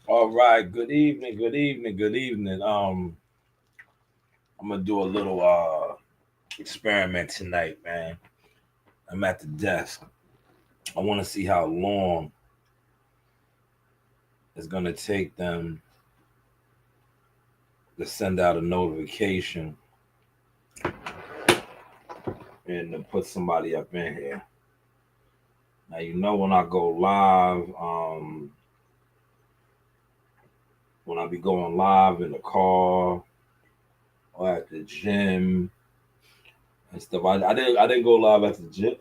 All right, good evening, good evening, good evening. I'm gonna do a little experiment tonight, man. I'm at the desk. I want to see how long it's gonna take them to send out a notification and to put somebody up in here. Now you know when I go live, when I be going live in the car or at the gym and stuff. I didn't go live at the gym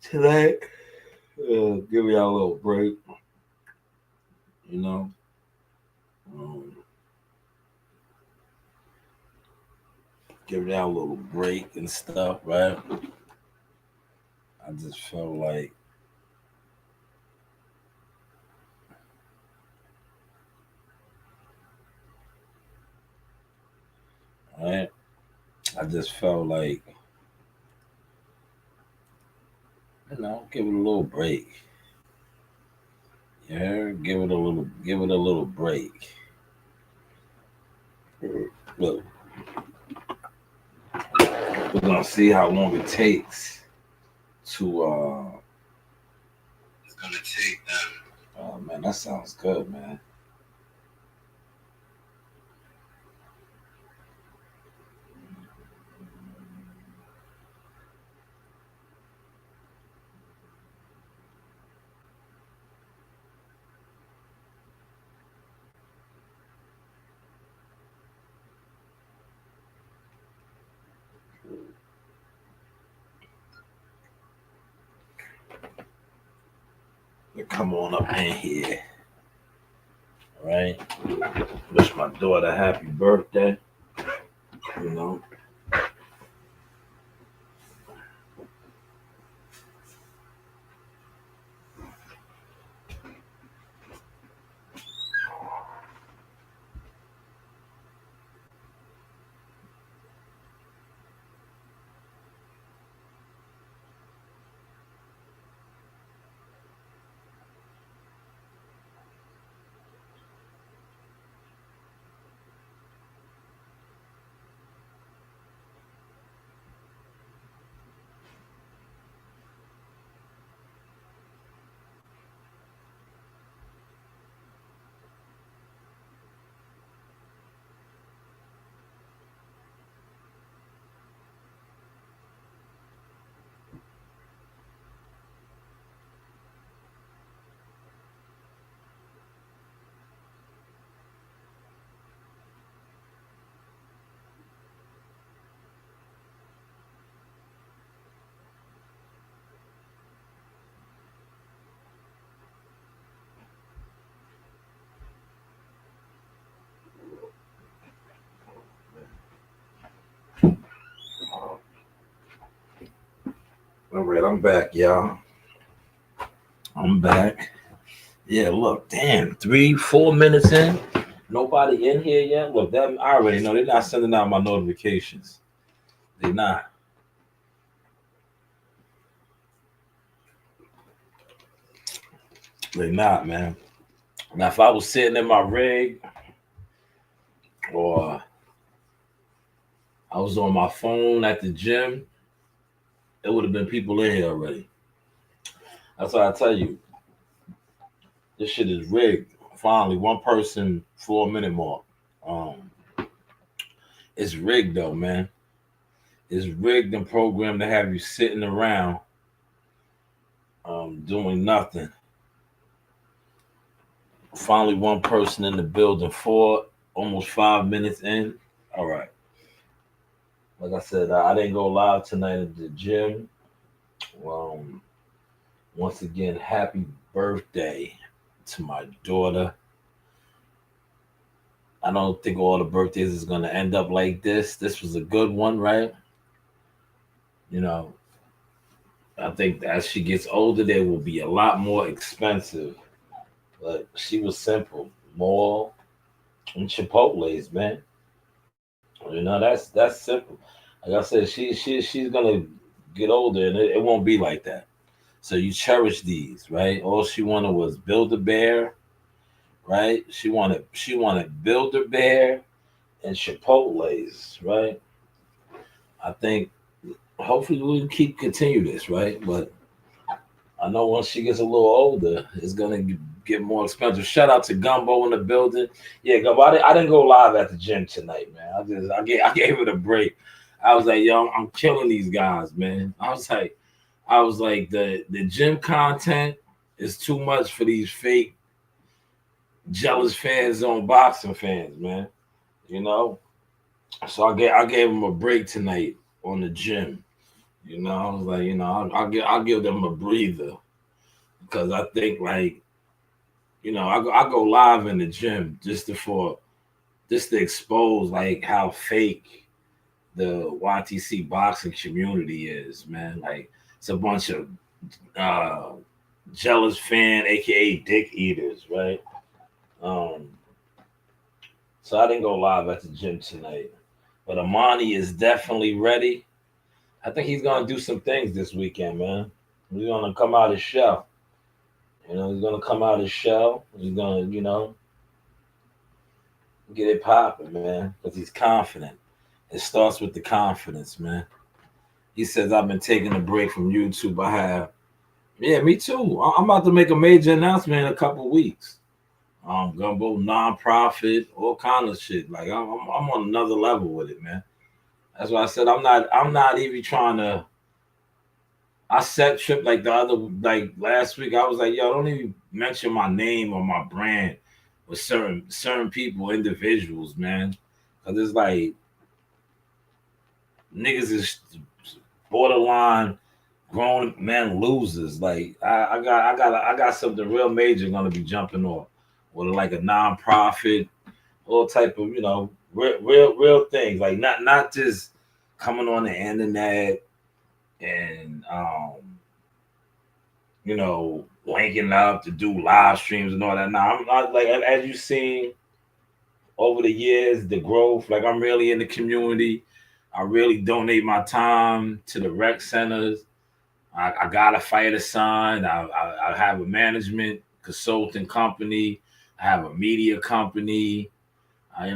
today. Give me a little break, you know. Um, give me a little break and stuff, right? I just felt like right. I just felt like give it a little break. Yeah, give it a little break. Look, we're gonna see how long it takes to. It's gonna take them. Oh man, that sounds good, man. Come on up in here, right? Wish my daughter happy birthday. You know, all right, I'm back, y'all. I'm back. Yeah, look, damn, 3, 4 minutes in, nobody in here yet. Look, that I already know they're not sending out my notifications. They're not. They're not, man. Now, if I was sitting in my rig or I was on my phone at the gym, it would have been people in here already. That's why I tell you, this shit is rigged. Finally, one person 4 minute mark. Um, it's rigged though, man. It's rigged and programmed to have you sitting around doing nothing. Finally, one person in the building. Almost 5 minutes in. All right. Like I said, I didn't go live tonight at the gym. Um, Once again, happy birthday to my daughter. I don't think all the birthdays is gonna end up like this. This was a good one, right? You know, I think as she gets older, they will be a lot more expensive. But she was simple, mall and Chipotle's, man. That's simple. Like I said, she's gonna get older, and it won't be like that. So you cherish these, right? All she wanted was Build a Bear, right? She wanted Build a Bear and Chipotle's, right? I think hopefully we can continue this, right? But I know once she gets a little older, it's gonna get more expensive. Shout out to Gumbo in the building. Yeah, Gumbo. I didn't go live at the gym tonight, man. I gave it a break. I was like, yo, I'm killing these guys, man. I was like the gym content is too much for these fake jealous fans on boxing fans, man. You know, so I gave them a break tonight on the gym. I was like, I'll give them a breather because I think like I go live in the gym just to expose like how fake the YTC boxing community is, man. Like it's a bunch of uh jealous fan, aka dick eaters, right? Um, so I didn't go live at the gym tonight. But Amani is definitely ready. I think he's gonna do some things this weekend, man. He's gonna come out his shell. He's gonna come out his shell. He's gonna, get it popping, man, because he's confident. It starts with the confidence, man. He says, I've been taking a break from YouTube. I have. Yeah, me too. I'm about to make a major announcement in a couple weeks. Gumbo, nonprofit, all kind of shit. Like I'm on another level with it, man. That's why I said I'm not even trying to. I set trip like the other like last week. I was like, yo, don't even mention my name or my brand with certain people, individuals, man. Cause it's like niggas is borderline grown men losers. Like I got something real major gonna be jumping off. With like a nonprofit, all type of real things. Like not just coming on the internet and linking up to do live streams and all that. Now I'm not like as you seen over the years, the growth. Like I'm really in the community. I really donate my time to the rec centers. I got a fighter sign. I have a management consulting company. I have a media company. I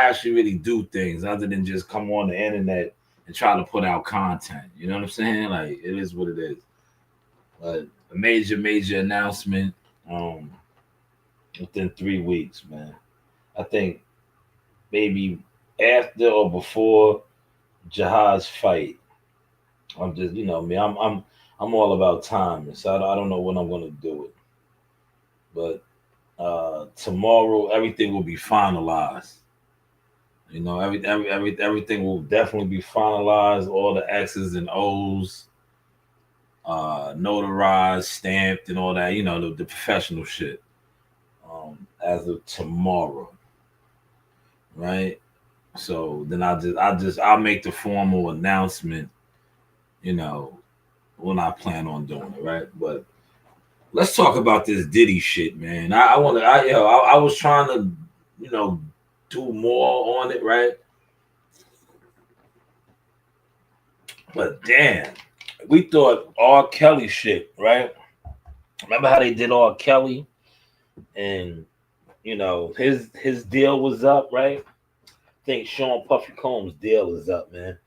actually really do things other than just come on the internet and try to put out content. You know what I'm saying? Like it is what it is. But a major announcement within 3 weeks, man. I think maybe after or before Jihad's fight. I'm just, me. I'm all about timing, so I don't know when I'm gonna do it. But tomorrow, everything will be finalized. Everything will definitely be finalized. All the X's and O's, notarized, stamped, and all that. The professional shit. As of tomorrow, right? So then I'll make the formal announcement. You know, when I plan on doing it, right? But let's talk about this Diddy shit, man. I want to. I was trying to, do more on it, right? But damn, we thought R. Kelly shit, right? Remember how they did R. Kelly, and his deal was up, right? I think Sean Puffy Combs' deal is up, man,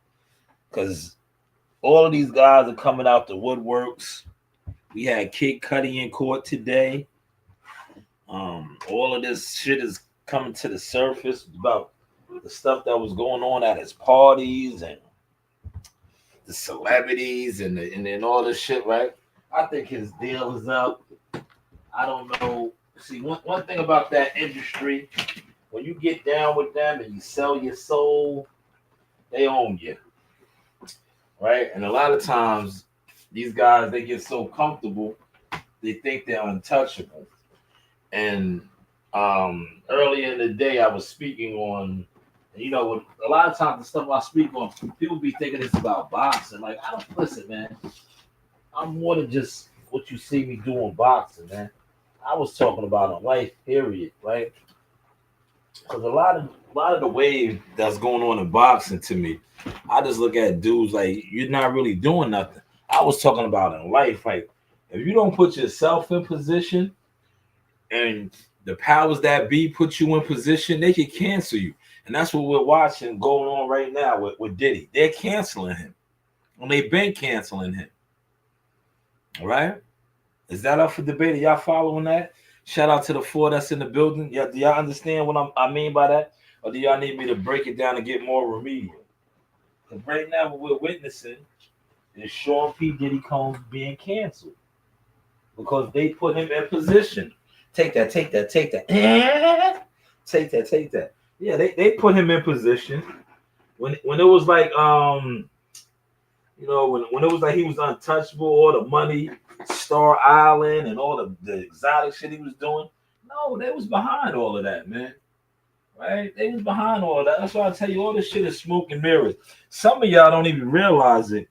because all of these guys are coming out the woodworks. We had Kid Cudi in court today. All of this shit is coming to the surface about the stuff that was going on at his parties and the celebrities and all this shit, right? I think his deal is up. I don't know. See, one thing about that industry, when you get down with them and you sell your soul, they own you, right? And a lot of times, these guys, they get so comfortable, they think they're untouchable. And Earlier in the day, I was speaking on, a lot of times the stuff I speak on, people be thinking it's about boxing. Like, I don't listen, man. I'm more than just what you see me doing boxing, man. I was talking about a life period, right? Because a lot of the wave that's going on in boxing to me, I just look at dudes like you're not really doing nothing. I was talking about in life, like if you don't put yourself in position and the powers that be put you in position, they can cancel you. And that's what we're watching going on right now with Diddy. They're canceling him. And they've been canceling him. All right? Is that up for debate? Are y'all following that? Shout out to the four that's in the building. Yeah, do y'all understand what I mean by that? Or do y'all need me to break it down and get more remedial? Because right now what we're witnessing is Sean P. Diddy Combs being canceled. Because they put him in position. Take that, take that, take that. Take that, take that. Yeah, they put him in position. When it was like when it was like he was untouchable, all the money, Star Island, and all the exotic shit he was doing. No, they was behind all of that, man. Right? They was behind all of that. That's why I tell you all this shit is smoke and mirrors. Some of y'all don't even realize it,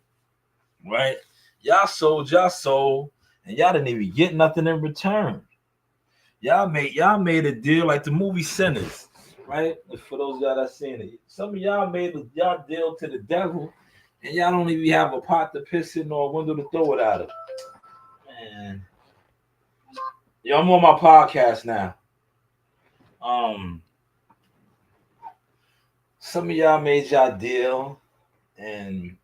right? Y'all sold, and y'all didn't even get nothing in return. Y'all made a deal like the movie Sinners, right? For those y'all that seen it, some of y'all made y'all deal to the devil, and y'all don't even have a pot to piss in or a window to throw it out of. Man, yo, I'm on my podcast now. Um, some of y'all made y'all deal, and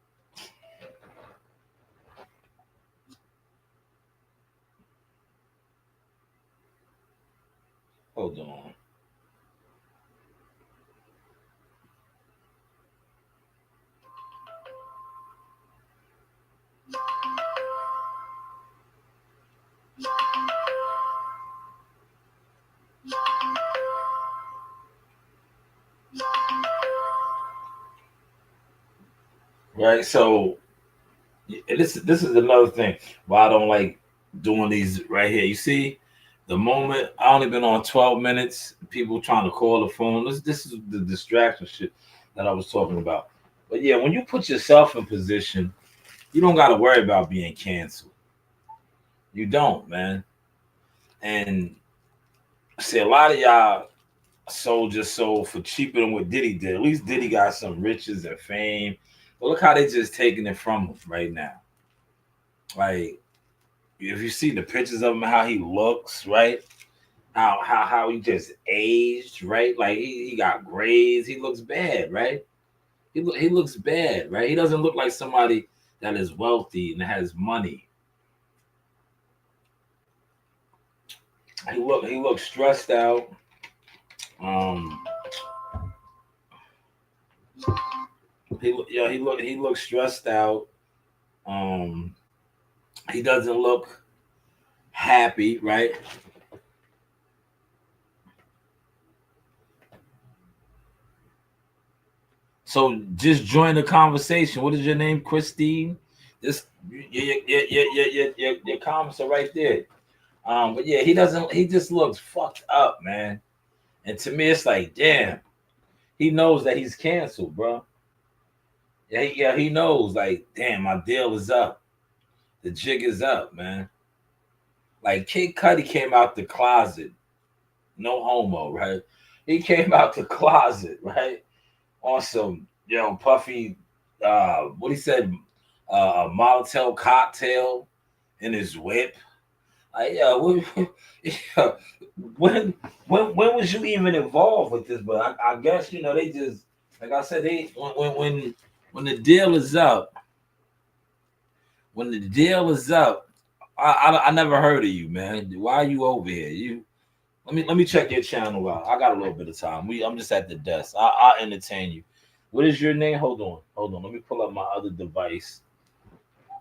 hold on. Right, so this is another thing why I don't like doing these right here. You see, the moment I only been on 12 minutes, people trying to call the phone. This is the distraction shit that I was talking about. But yeah, when you put yourself in position, you don't got to worry about being canceled. You don't, man. And see, a lot of y'all sold your soul for cheaper than what Diddy did. At least Diddy got some riches and fame. But look how they just taking it from him right now. Like, if you see the pictures of him, how he looks, right? How he just aged, right? Like he got grays. He looks bad, right? He looks bad, right? He doesn't look like somebody that is wealthy and has money. He looks stressed out. Um, he looks stressed out. Um, he doesn't look happy, right? So just join the conversation. What is your name, Christine? Just your comments are right there. But yeah, he doesn't. He just looks fucked up, man. And to me, it's like, damn, he knows that he's canceled, bro. Yeah, he knows. Like, damn, my deal is up. The jig is up, man. Like Kid Cudi came out the closet, no homo, right? He came out the closet, right? On some, puffy, what he said, a Molotov cocktail in his whip. Like, yeah, when was you even involved with this? But I guess they just, like I said, they when the deal is up, when the deal is up, I never heard of you, man. Why are you over here? Let me check your channel out. I got a little bit of time. I'm just at the desk. I'll entertain you. What is your name? Hold on. Let me pull up my other device.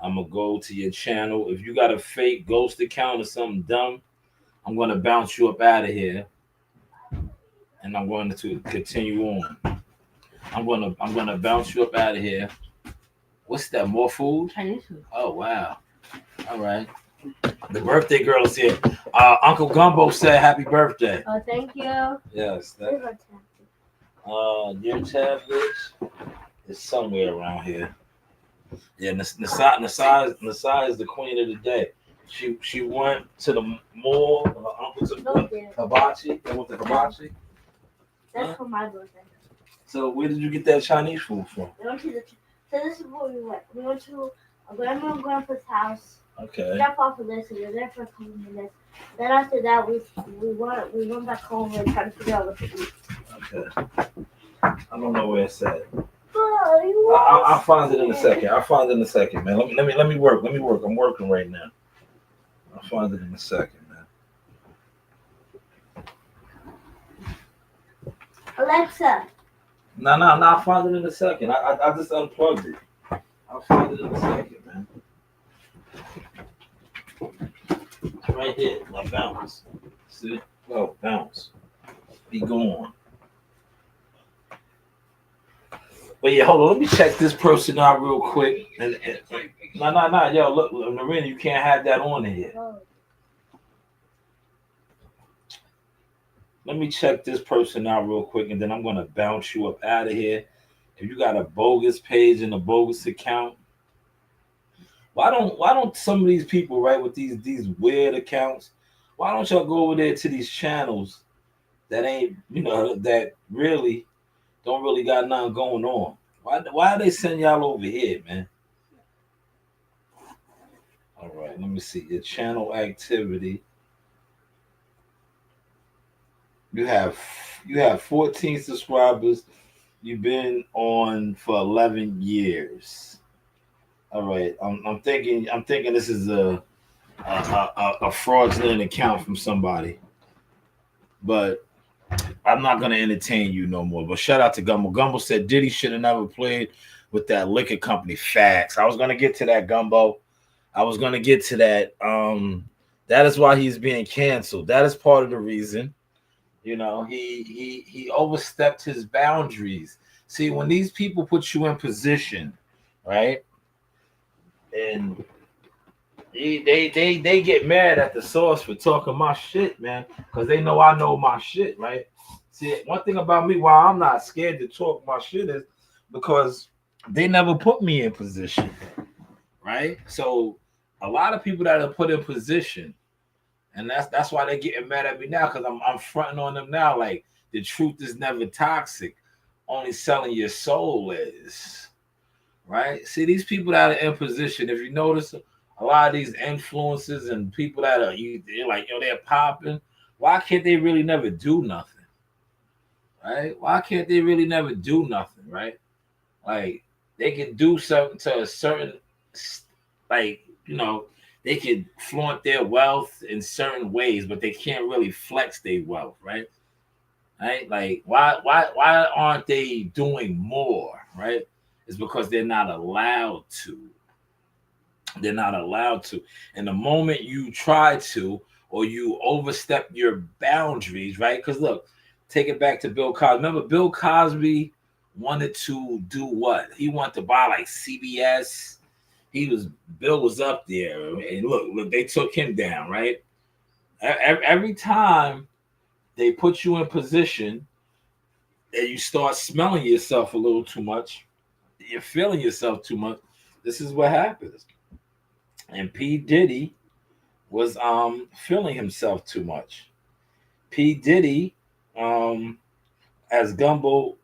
I'm gonna go to your channel. If you got a fake ghost account or something dumb, I'm gonna bounce you up out of here, and I'm going to continue on. I'm gonna bounce you up out of here. What's that? More food? Chinese food. Oh wow. All right. The birthday girl is here. Uncle Gumbo said happy birthday. Oh, thank you. Yes. Your tablet is somewhere around here. Yeah, Nasai is the queen of the day. She went to the mall. Her uncle took hibachi. They went to hibachi. That's for my birthday. So where did you get that Chinese food from? We went to the. So this is where we went. We went to grandma and grandpa's house. Okay. We got off of this. We were there for a couple minutes. Then after that, we went back home and tried to figure out what to eat. Okay. I don't know where it's at. I'll find it in a second. Man. Let me work. I'm working right now. I'll find it in a second, man. Alexa. No. I'll find it in a second. I just unplugged it. I'll find it in a second, man. It's right here. Now bounce. See? Oh, bounce. Be gone. But yeah, hold on. Let me check this person out real quick. No. Yo, look, Marina, you can't have that on here. Let me check this person out real quick, and then I'm gonna bounce you up out of here. If you got a bogus page and a bogus account, why don't some of these people, right, with these weird accounts, why don't y'all go over there to these channels that ain't, that really don't really got nothing going on? Why are they sending y'all over here, man? All right, let me see your channel activity. You have 14 subscribers. You've been on for 11 years. All right, I'm thinking this is a fraudulent account from somebody, but I'm not gonna entertain you no more. But shout out to Gumbo. Gumbo said Diddy should have never played with that liquor company. Facts. I was gonna get to that, Gumbo. I was gonna get to that. That is why he's being canceled. That is part of the reason. He overstepped his boundaries. See, when these people put you in position, right? And they get mad at the source for talking my shit, man, because they know I know my shit, right? See, one thing about me, why I'm not scared to talk my shit is because they never put me in position, right? So a lot of people that are put in position, and that's why they're getting mad at me now, because I'm fronting on them now, like the truth is never toxic, only selling your soul is. Right? See, these people that are in position, if you notice, a lot of these influencers and people that are, they're like, they're popping. Why can't they really never do nothing? Right? Why can't they really never do nothing? Right? Like, they can do something to a certain, like, they can flaunt their wealth in certain ways, but they can't really flex their wealth, right? Right? Like, why aren't they doing more, right? It's because they're not allowed to. They're not allowed to. And the moment you try to, or you overstep your boundaries, right? Because look, take it back to Bill Cosby. Remember, Bill Cosby wanted to do what? He wanted to buy like CBS. Bill was up there, and look, they took him down, right? Every time they put you in position and you start smelling yourself a little too much, you're feeling yourself too much, this is what happens. And P. Diddy was feeling himself too much. P. Diddy, as Gumbo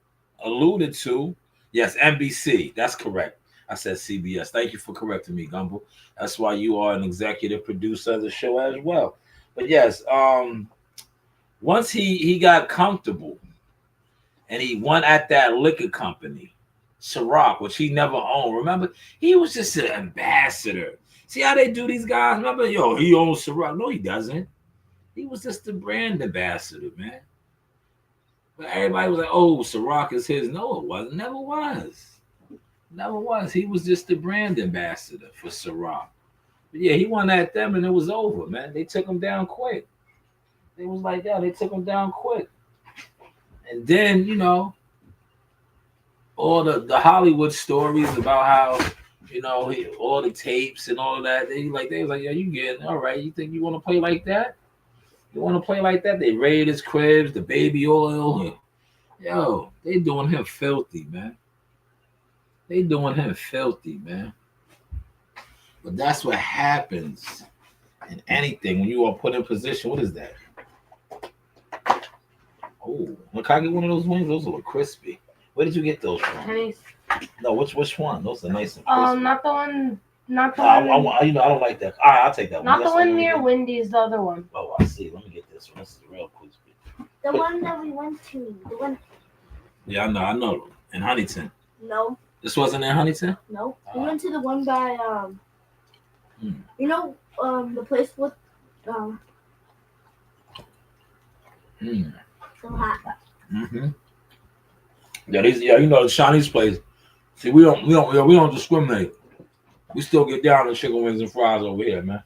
alluded to, yes, NBC, that's correct. I said CBS. Thank you for correcting me, Gumbo. That's why you are an executive producer of the show as well. But yes, once he got comfortable and he won at that liquor company, Ciroc, which he never owned. Remember, he was just an ambassador. See how they do these guys? Remember, he owns Ciroc. No, he doesn't. He was just the brand ambassador, man. But everybody was like, oh, Ciroc is his. No, it wasn't. Never was. Never was. He was just the brand ambassador for Ciroc. But yeah, he won at them and it was over, man. They took him down quick. It was like that. They took him down quick. And then, all the Hollywood stories about how all the tapes and all that. They was like, yeah, you get all right. You think you want to play like that? You want to play like that? They raided his cribs, the baby oil. Yo, they doing him filthy, man. They doing him filthy, man. But that's what happens in anything when you are put in position. What is that? Oh, look, can I get one of those wings? Those look crispy. Where did you get those from? Pennies. No, which one? Those are nice and crispy. Not the one. Not the I one. I don't like that. All right, I'll take that one. Not the Yes, one near Wendy's. The other one. Oh, I see. Let me get this one. This is real crispy. The one that we went to. The one. Yeah, I know. In Huntington. No. This wasn't in Huntington? No. We went to the one by the place with so hot. Mm-hmm. Yeah, the Chinese place. See, we don't discriminate. We still get down to chicken wings and fries over here, man.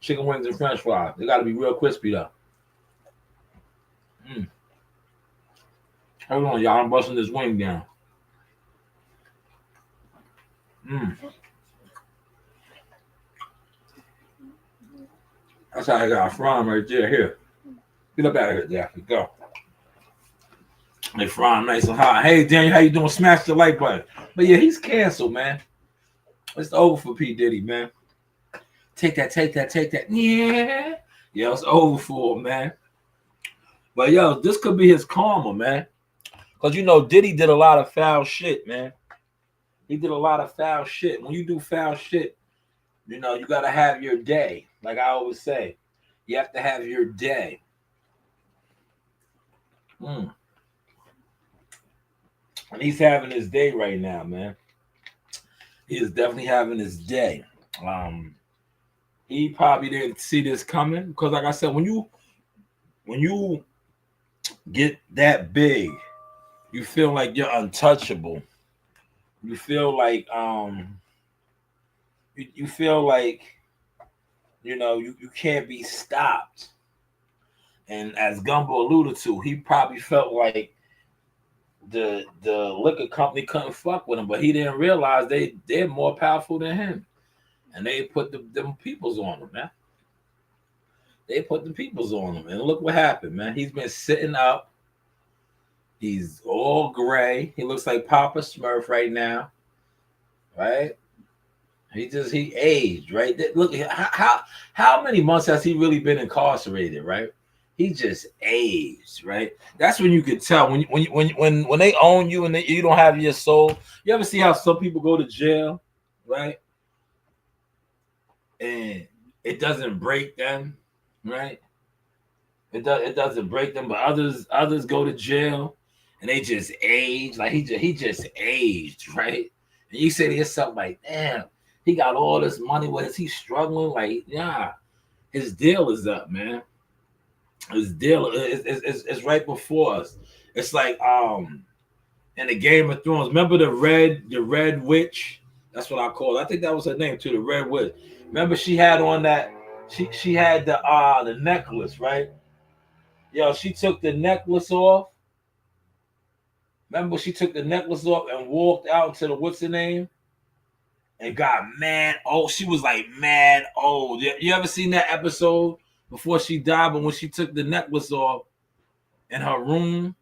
Chicken wings and French fries. They got to be real crispy though. Hold on, y'all. I'm busting this wing down. That's how I got a fry right there. Here. Get up out of here, Jackie. Go. They fry him nice and hot. Hey, Daniel, how you doing? Smash the like button. But yeah, he's canceled, man. It's over for P. Diddy, man. Take that. Yeah. Yeah, it's over for him, man. But yo, this could be his karma, man. Because Diddy did a lot of foul shit, man. He did a lot of foul shit. When you do foul shit, you got to have your day. Like I always say, you have to have your day. And he's having his day right now, man. He is definitely having his day. He probably didn't see this coming because, like I said, when you get that big, you feel like you're untouchable. You feel like you feel like you can't be stopped. And as Gumbo alluded to, he probably felt like the liquor company couldn't fuck with him, but he didn't realize they're more powerful than him, and they put them peoples on him, man. They put the peoples on him, and look what happened, man. He's been sitting up. He's all gray. He looks like Papa Smurf right now, right? He aged, right? Look, how many months has he really been incarcerated, right? He just aged, right? That's when you could tell when they own you and you don't have your soul. You ever see how some people go to jail, right? And it doesn't break them, right? It doesn't break them, but others go to jail and they just age. Like he just aged, right? And you say to yourself, like, damn, he got all this money. What is he struggling? Like, yeah, his deal is up, man. His deal is right before us. It's like in the Game of Thrones. Remember the red witch? That's what I call it. I think that was her name too, the Red Witch. Remember she had on that she had the necklace, right? Yo, she took the necklace off. Remember she took the necklace off and walked out to the what's the name? And got mad. Oh, she was like mad old. You ever seen that episode? Before she died, but when she took the necklace off in her room,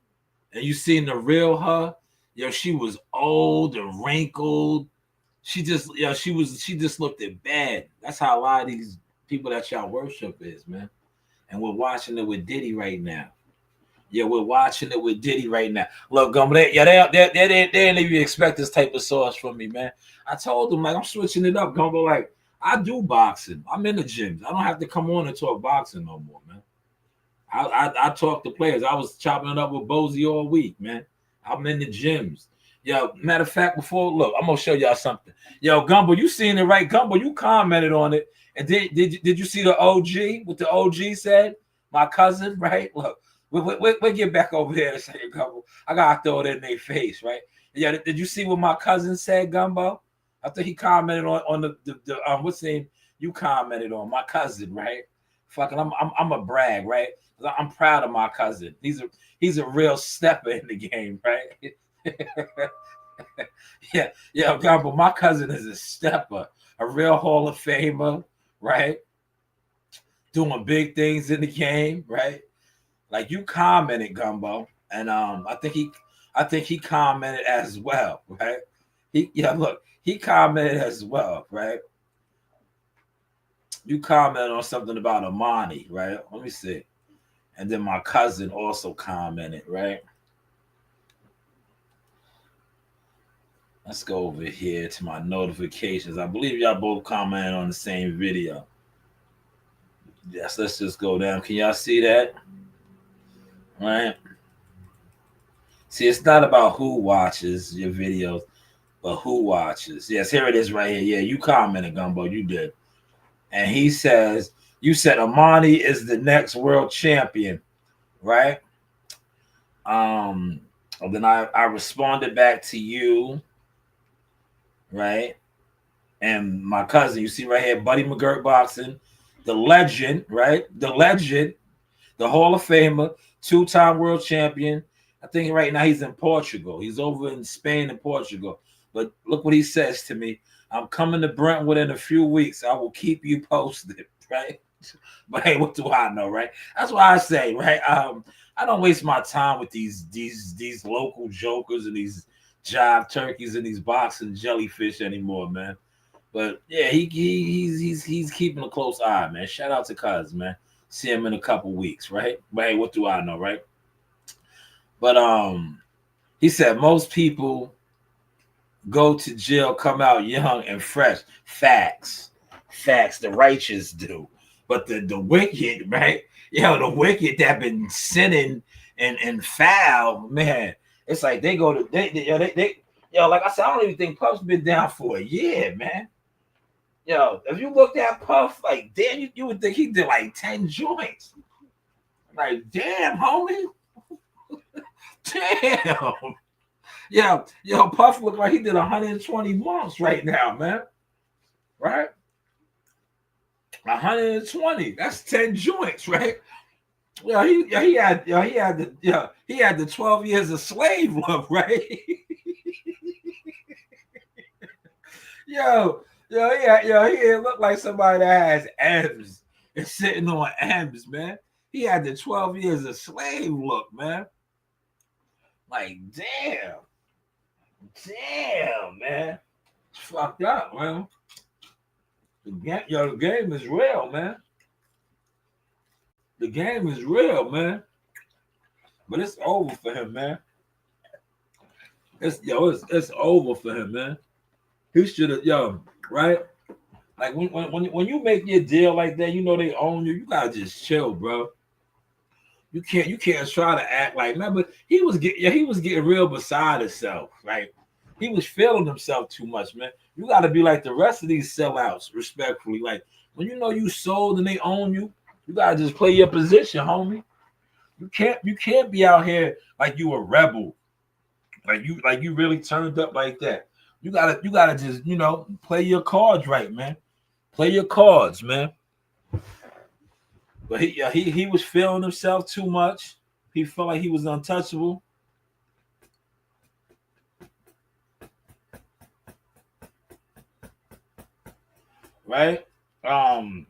and you seen the real her, she was old and wrinkled. She just looked it bad. That's how a lot of these people that y'all worship is, man. And we're watching it with Diddy right now. Yeah, we're watching it with Diddy right now. Look, Gumbo, they didn't even expect this type of sauce from me, man. I told them, like, I'm switching it up, Gumbo. Like, I do boxing. I'm in the gyms. I don't have to come on and talk boxing no more, man. I talk to players. I was chopping it up with Bozy all week, man. I'm in the gyms. Yo, matter of fact, look, I'm gonna show y'all something. Yo, Gumbo, you seen it, right? Gumbo, you commented on it. And did you see the OG? What the OG said? My cousin, right? Look, we'll get back over here in a second, Gumbo. I gotta throw it in their face, right? Yeah, did you see what my cousin said, Gumbo? I think he commented on the what's the name you commented on, my cousin, right? Fucking, I'm a brag, right? I'm proud of my cousin. He's a real stepper in the game, right? Yeah, God, but my cousin is a stepper, a real Hall of Famer, right? Doing big things in the game, right? Like you commented, Gumbo, and I think he commented as well, right? Look, he commented as well, right? You commented on something about Amani, right? Let me see. And then my cousin also commented, right? Let's go over here to my notifications. I believe y'all both commented on the same video. Yes, let's just go down. Can y'all see that? Right? See, it's not about who watches your videos, but who watches. Yes, here it is right here. Yeah, you commented, Gumbo. You did. And he says, you said Amani is the next world champion, right? And then I responded back to you, right? And my cousin, you see right here, Buddy McGirt Boxing, the legend, right? The legend, the Hall of Famer, two-time world champion. I think right now he's in Portugal. He's over in Spain and Portugal. But look what he says to me. I'm coming to Brentwood in a few weeks. I will keep you posted, right? But hey, what do I know, right? That's why I say, right? I don't waste my time with these local jokers and these jive turkeys and these boxing jellyfish anymore, man. But yeah, he's keeping a close eye, man. Shout out to Cuz, man. See him in a couple weeks, right? But hey, what do I know, right? But he said most people go to jail, come out young and fresh. Facts. The righteous do. But the wicked, right? The wicked that been sinning and foul, man. It's like they go to they like I said, I don't even think Puff's been down for a year, man. If you looked at Puff, like damn, you would think he did like 10 joints. Like, damn, homie. Damn. Puff looked like he did 120 months right now, man. Right? 120. That's 10 joints, right? He had the 12 years of slave look, right? He looked like somebody that has M's and sitting on M's, man. He had the 12 years of slave look, man. Like, damn, man. It's fucked up, man. The game is real, man. The game is real, man. But it's over for him, man. It's over for him, man. He should have, right? Like when you make your deal like that, they own you. You gotta just chill, bro. You can't try to act like, man. But he was getting real beside himself, right? He was feeling himself too much, man. You gotta be like the rest of these sellouts, respectfully. Like when you sold and they own you, you gotta just play your position, homie. You can't be out here like you a rebel, like you really turned up like that. You gotta just play your cards right, man. Play your cards, man. But he was feeling himself too much. He felt like he was untouchable. Right? And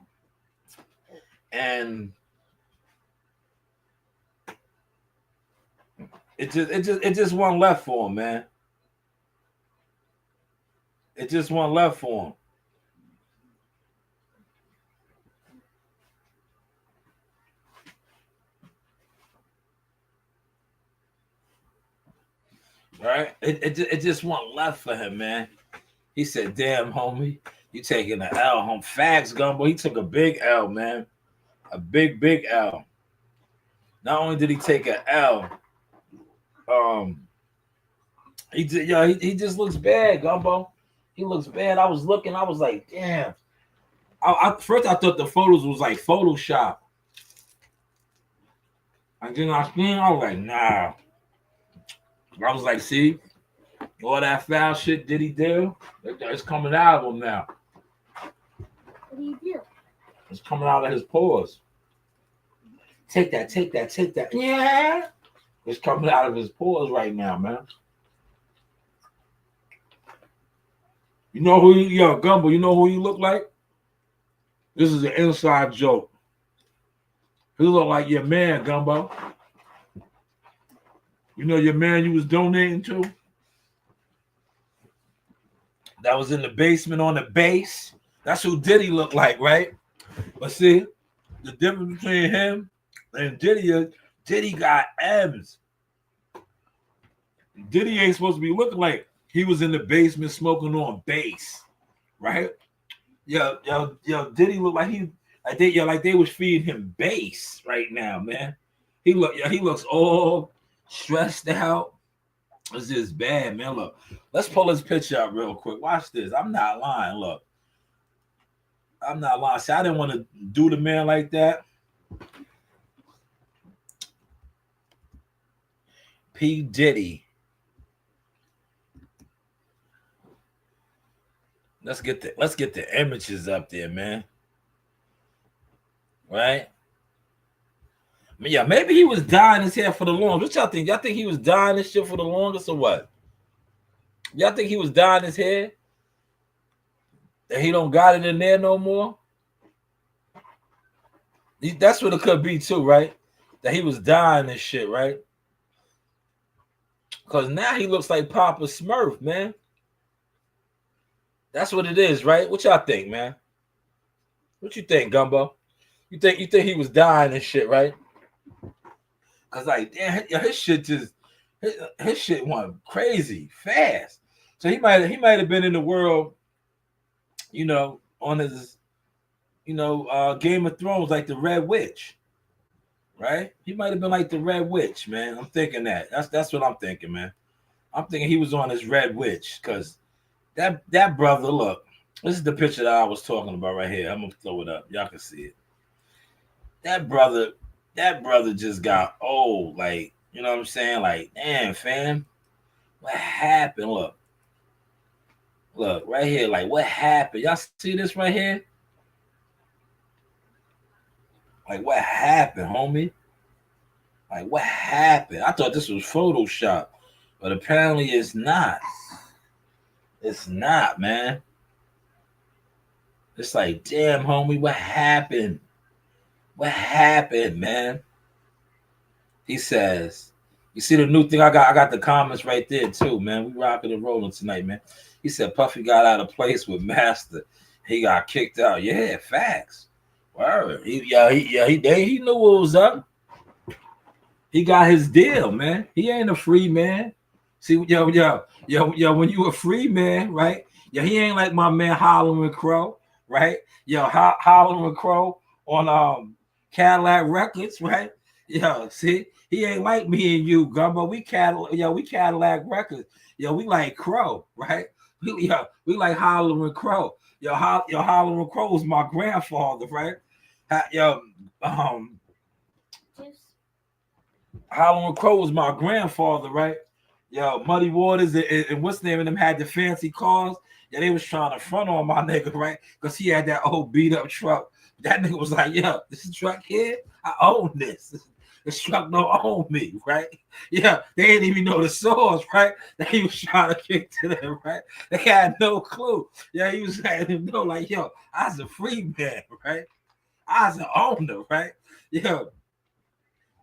it just wasn't left for him, man. It just wasn't left for him. Right? It just wasn't left for him, man. He said, damn, homie, you taking an L, home. Facts, Gumbo. He took a big L, man. A big L. Not only did he take an L, he just looks bad, Gumbo. He looks bad. I was looking, I was like, damn. First I thought the photos was like Photoshop. And then I was like, nah. I was like, see, all that foul shit Diddy do, it's coming out of him now. What do you do? It's coming out of his pores. Take that. Yeah. It's coming out of his pores right now, man. You know who yo, Gumbo, you know who you look like? This is an inside joke. He look like your man, Gumbo. You know your man you was donating to? That was in the basement on the base. That's who Diddy looked like, right? But see, the difference between him and Diddy is Diddy got M's. Diddy ain't supposed to be looking like he was in the basement smoking on bass, right? Yo, Diddy look like they was feeding him bass right now, man. He looks all stressed out. This is bad, man. Look, let's pull this picture out real quick. Watch this. I'm not lying. Look, I'm not lying. See, I didn't want to do the man like that. P. Diddy. Let's get the images up there, man. Right? I mean, yeah, maybe he was dyeing his hair for the longest. What y'all think? Y'all think he was dyeing his shit for the longest or what? Y'all think he was dyeing his hair? That he don't got it in there no more? That's what it could be too, right? That he was dyeing this shit, right? Because now he looks like Papa Smurf, man. That's what it is, right? What y'all think, man? What you think, Gumbo? You think he was dying and shit, right? Cause like, damn, his shit his shit went crazy fast. So he might have been in the world, you know, on his, Game of Thrones, like the Red Witch, right? He might have been like the Red Witch, man. I'm thinking that. That's what I'm thinking, man. I'm thinking he was on his Red Witch, cause that brother, look, this is the picture that I was talking about right here. I'm gonna throw it up. Y'all can see it. That brother just got old. Like, you know what I'm saying? Like, damn, fam, what happened? Look, right here. Like, what happened? Y'all see this right here? Like, what happened, homie? Like, what happened? I thought this was Photoshop, but apparently it's not. It's not, man. It's like, damn, homie, what happened? What happened, man? He says, you see the new thing? I got the comments right there too, man. We rocking and rolling tonight, man. He said Puffy got out of place with Master. He got kicked out. Yeah, facts. Word. He knew what was up. He got his deal, man. He ain't a free man. See, yo, when you a free man, right? Yo, he ain't like my man Holloway Crow, right? Yo, Holloway Crow on Cadillac Records, right? Yo, see, he ain't like me and you, Gumbo. We Cadillac Records. Yo, we like Crow, right? We like Holloway Crow. Yo, Holloway Crow was my grandfather, right? Holloway Crow was my grandfather, right? Yo, Muddy Waters and what's the name of them had the fancy cars. Yeah, they was trying to front on my nigga, right? Because he had that old beat up truck. That nigga was like, yo, this truck here, I own this. This truck don't own me, right? Yeah, they didn't even know the source, right? That he was trying to kick to them, right? They had no clue. Yeah, he was letting them know, like, yo, I was a free man, right? I was an owner, right? Yo,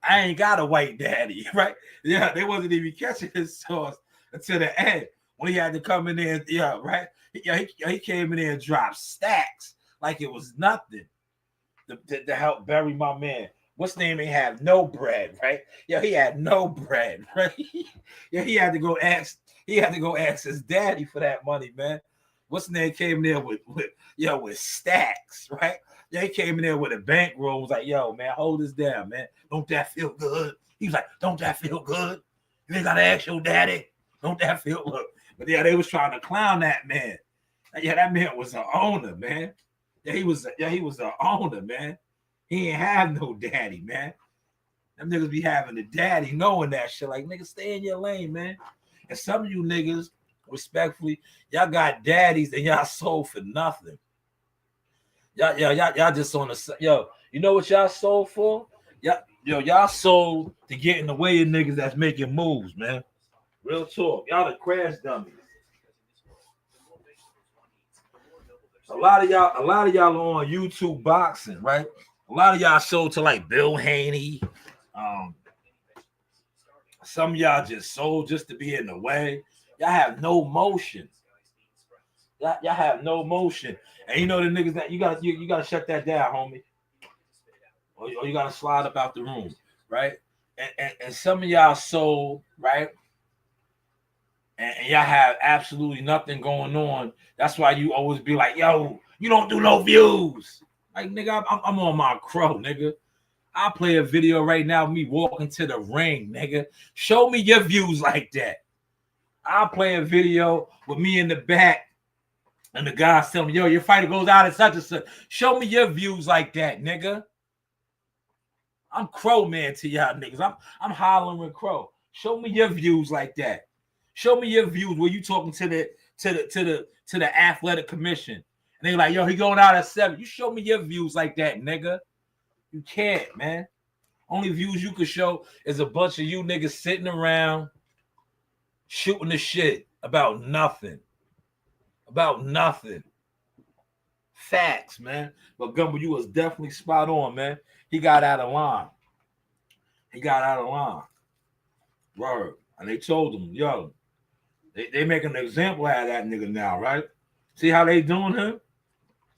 I ain't got a white daddy, right? Yeah, they wasn't even catching his source until the end when he had to come in there. Yeah, right? He came in there and dropped stacks like it was nothing to help bury my man. What's name ain't have no bread, right? Yeah, he had no bread, right? Yeah, he had to go ask his daddy for that money, man. What's name came there with stacks, right? Yeah, he came in there with a bankroll. Was like, yo, man, hold this down, man. Don't that feel good? He was like, don't that feel good? You ain't gotta ask your daddy. Don't that feel good? But yeah, they was trying to clown that man. Yeah, that man was an owner, man. Yeah, he was an owner, man. He ain't have no daddy, man. Them niggas be having a daddy knowing that shit. Like, nigga, stay in your lane, man. And some of you niggas, respectfully, y'all got daddies and y'all sold for nothing. Y'all just on the you know what y'all sold for? Y'all sold to get in the way of niggas that's making moves, man. Real talk. Y'all the crash dummies. A lot of y'all are on YouTube boxing, right? A lot of y'all sold to like Bill Haney. Some of y'all just sold just to be in the way. Y'all have no motion. Y'all have no motion. And you know the niggas that you gotta shut that down, homie. Or you gotta slide about the room, right? And some of y'all sold, right? And y'all have absolutely nothing going on. That's why you always be like, yo, you don't do no views. Like, nigga, I'm on my crow, nigga. I'll play a video right now of me walking to the ring, nigga. Show me your views like that. I'll play a video with me in the back and the guy's telling me, yo, your fighter goes out at such and such. Show me your views like that, nigga. I'm crow man to y'all niggas. I'm hollering crow. Show me your views like that. Show me your views where you talking to the athletic commission. And they like, yo, he going out at 7. You show me your views like that, nigga. You can't, man. Only views you could show is a bunch of you niggas sitting around shooting the shit about nothing. About nothing. Facts, man. But Gumbo, you was definitely spot on, man. He got out of line. He got out of line. Word. And they told him, yo, they making an example out of that nigga now, right? See how they doing him?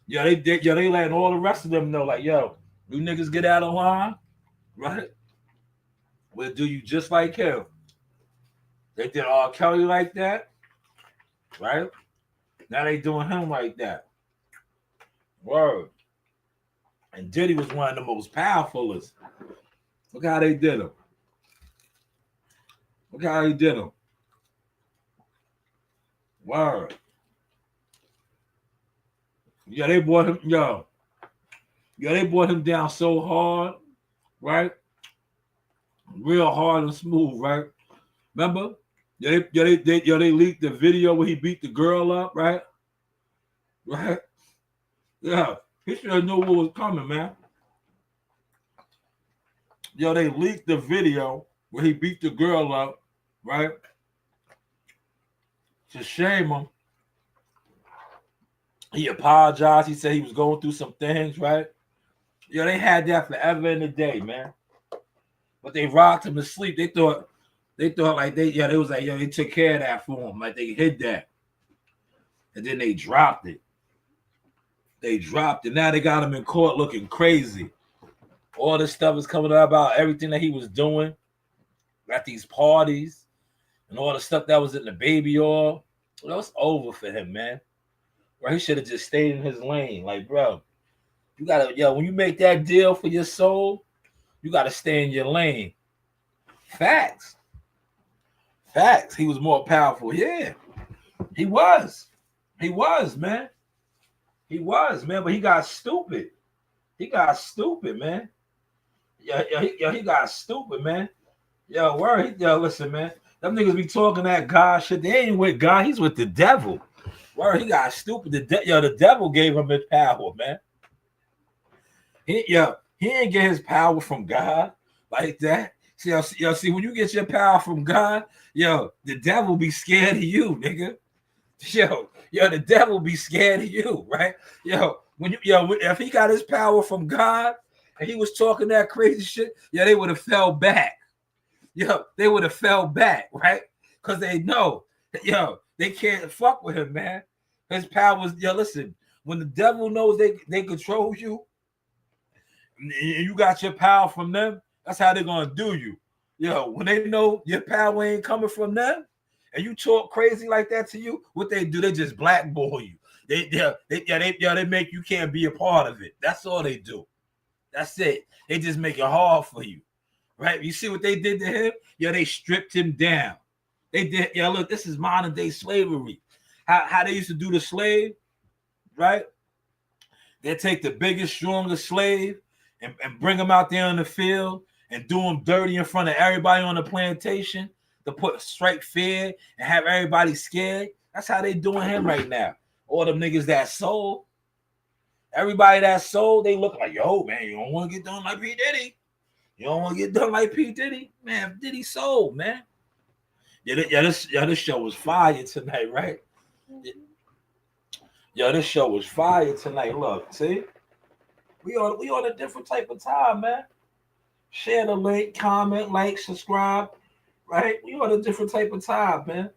Yo, they letting all the rest of them know, like, yo, you niggas get out of line, right? We'll do you just like him. They did R. Kelly like that, right? Now they doing him like that. Word. And Diddy was one of the most powerfulest. Look how they did him. Look how he did him. Word. Yeah, they brought him, they brought him down so hard, right? Real hard and smooth, right? Remember? They leaked the video where he beat the girl up, right? Right? Yeah. He should have known what was coming, man. Yo, they leaked the video where he beat the girl up, right? To shame him. He apologized. He said he was going through some things, right? Yo, they had that forever in the day, man. But they rocked him to sleep. They thought like they was like, yo, they took care of that for him. Like they hid that. And then they dropped it. Now they got him in court looking crazy. All this stuff is coming out about everything that he was doing at these parties and all the stuff that was in the baby oil. Well, it's over for him, man. Right? He should have just stayed in his lane. Like, bro, you gotta, when you make that deal for your soul, you gotta stay in your lane. Facts. He was more powerful. Yeah, he was, man. But he got stupid. Man. He got stupid, man. Listen, man. Them niggas be talking that God shit. They ain't with God. He's with the devil. Word, he got stupid. The devil gave him his power, man. He ain't get his power from God like that. See, when you get your power from God, the devil be scared of you, nigga. The devil be scared of you, right? If he got his power from God and he was talking that crazy shit, they would have fell back. They would have fell back, right? Because they know, they can't fuck with him, man. His power was, listen, when the devil knows they control you, and you got your power from them, that's how they're gonna do you. When they know your power ain't coming from them, and you talk crazy like that to you, what they do, they just blackball you. They make you can't be a part of it. That's all they do. That's it. They just make it hard for you, right? You see what they did to him? They stripped him down. They did. Look, this is modern day slavery. How they used to do the slave, right? They take the biggest, strongest slave and bring him out there in the field and do him dirty in front of everybody on the plantation to put straight fear and have everybody scared. That's how they doing him right now. All them niggas that sold, everybody that sold, they look like, yo, man, you don't want to get done like P. Diddy. Man, Diddy sold, man. This show was fire tonight, right? Yo, this show was fire tonight. Look, see? We on a different type of time, man. Share the link, comment, like, subscribe. Right? We on a different type of time, man.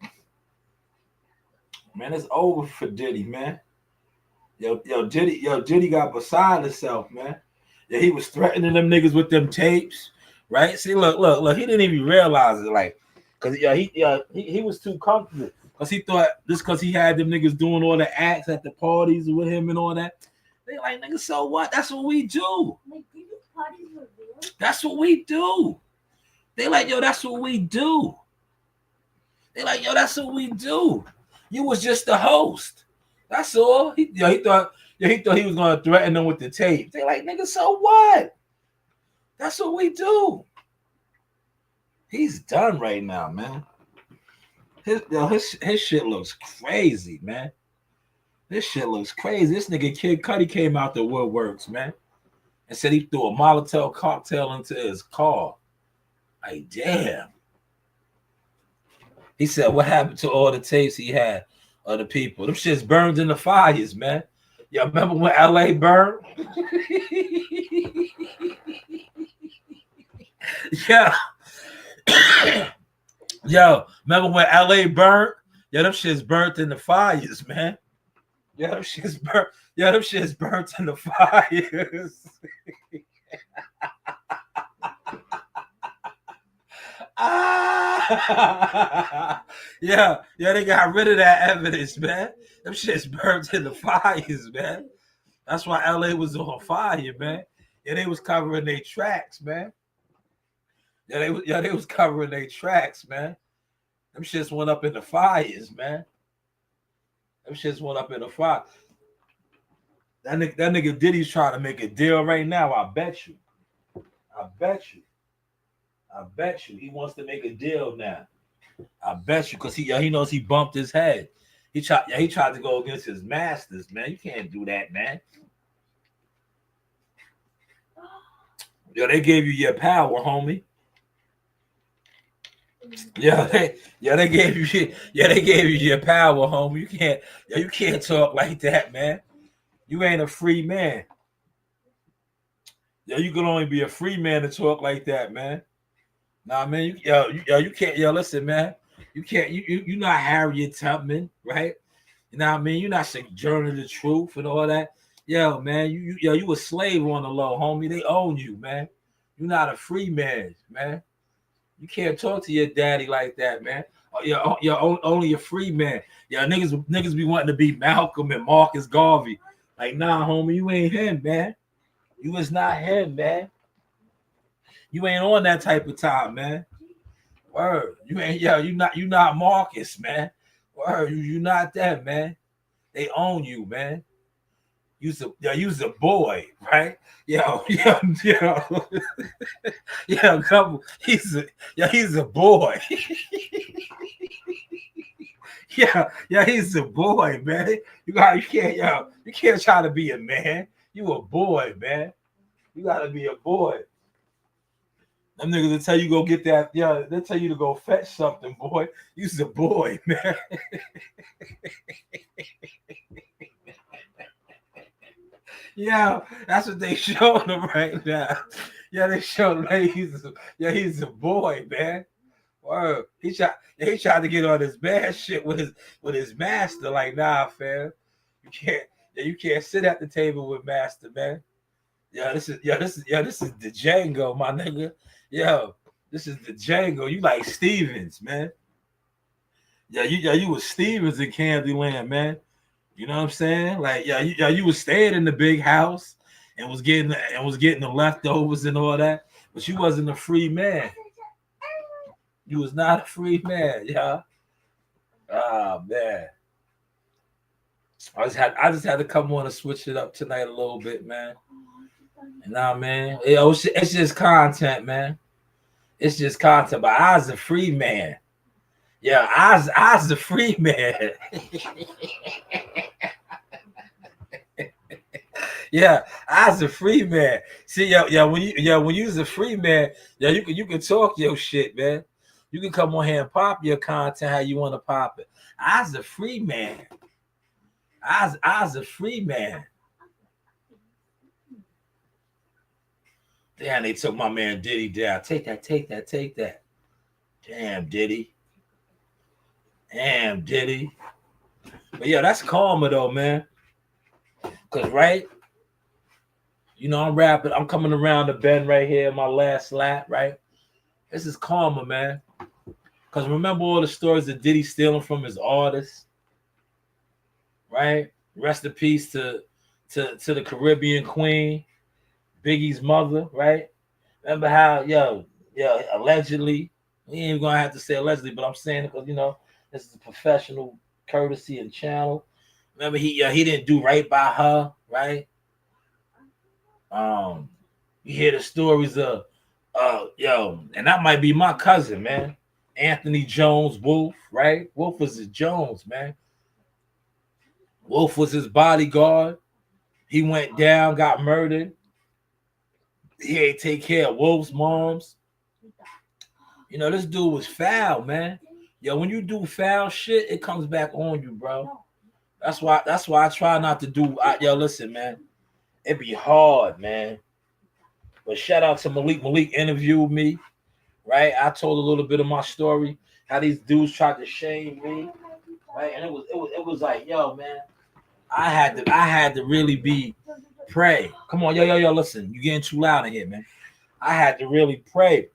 Man, it's over for Diddy, man. Diddy got beside himself, man. Yeah, he was threatening them niggas with them tapes, right? See, look. He didn't even realize it, like, cause he was too comfortable, cause he thought just cause he had them niggas doing all the acts at the parties with him and all that. They like, nigga, so what? That's what we do. Like, these parties were real? That's what we do. They like, yo, that's what we do. They like, yo, that's what we do. You was just the host. That's all. He thought he was gonna threaten them with the tape. They like, nigga, so what? That's what we do. He's done right now, man. His shit looks crazy, man. This shit looks crazy. This nigga Kid Cudi came out the woodworks, man, and said he threw a Molotov cocktail into his car. Like, damn. He said, what happened to all the tapes he had of the people? Them shits burned in the fires, man. Y'all remember when LA burned? Yeah. Yo, remember when LA burned? Yeah, them shits burnt in the fires, man. Yeah, them shits burnt. Yeah, them shits burnt in the fires. Yeah, they got rid of that evidence, man. Them shits burnt in the fires, man. That's why LA was on fire, man. Yeah, they was covering their tracks, man. They was covering their tracks, man. Them shits went up in the fires, man. Them shits went up in the fire. That nigga Diddy's trying to make a deal right now. I bet you. He wants to make a deal now. I bet you, because he knows he bumped his head. He tried to go against his masters, man. You can't do that, man. Yo, they gave you your power, homie. They gave you your power, homie. You can't talk like that, man. You ain't a free man. You can only be a free man to talk like that, man. Nah, man, you can't. Listen, man, you can't. You not Harriet Tubman, right? You know what I mean? You're not Sojourner the Truth and all that. Yo, man, you a slave on the low, homie. They own you, man. You're not a free man, man. You can't talk to your daddy like that, man. You're only a free man. Yeah, niggas be wanting to be Malcolm and Marcus Garvey. Like, nah, homie, you ain't him, man. You is not him, man. You ain't on that type of time, man. Word. You not Marcus, man. Word. You not that, man. They own you, man. You's a boy, right? Yo. He's a boy. He's a boy, man. You can't try to be a man. You a boy, man. You gotta be a boy. Them niggas will tell you go get that. Yeah, they'll tell you to go fetch something, boy. You's a boy, man. Yeah, that's what they showing him right now. Yeah, they showed him he's a boy, man. Word. He tried to get on his bad shit with his master. Like, nah, fam. You can't sit at the table with master, man. This is the Django, my nigga. Yo, this is the Django. You like Stevens, man. You was Stevens in Candyland, man. You know what I'm saying? Like, you was staying in the big house and was getting the leftovers and all that, but you wasn't a free man. You was not a free man, yeah. Oh man. I just had to come on and switch it up tonight a little bit, man. Nah, man. It's just content, man. It's just content. But I was a free man. Yeah, I was a free man. Yeah, I was a free man. See, when you was a free man, you can talk your shit, man. You can come on here and pop your content how you want to pop it. I was a free man. I was a free man. Damn, they took my man Diddy down. Take that, take that, take that. Damn, Diddy. Damn, Diddy. But yeah, that's karma though, man. Cause right, you know, I'm rapping. I'm coming around the bend right here, my last lap, right? This is karma, man. Cause remember all the stories that Diddy stealing from his artists, right? Rest in peace to the Caribbean Queen, Biggie's mother, right? Remember how, allegedly, we ain't even gonna have to say allegedly, but I'm saying it because you know this is a professional courtesy and channel. Remember he didn't do right by her, right? You hear the stories of and that might be my cousin, man. Anthony Jones Wolf, right? Wolf was his Jones, man. Wolf was his bodyguard. He went down, got murdered. He ain't take care of Wolf's moms. You know, this dude was foul, man. Yo, when you do foul shit, it comes back on you, bro. That's why I try not to do. Listen, man. It be hard, man. But shout out to Malik. Malik interviewed me, right? I told a little bit of my story, how these dudes tried to shame me, right? And it was like, yo, man, I had to really be pray. Come on, yo, listen, you getting too loud in here, man. I had to really pray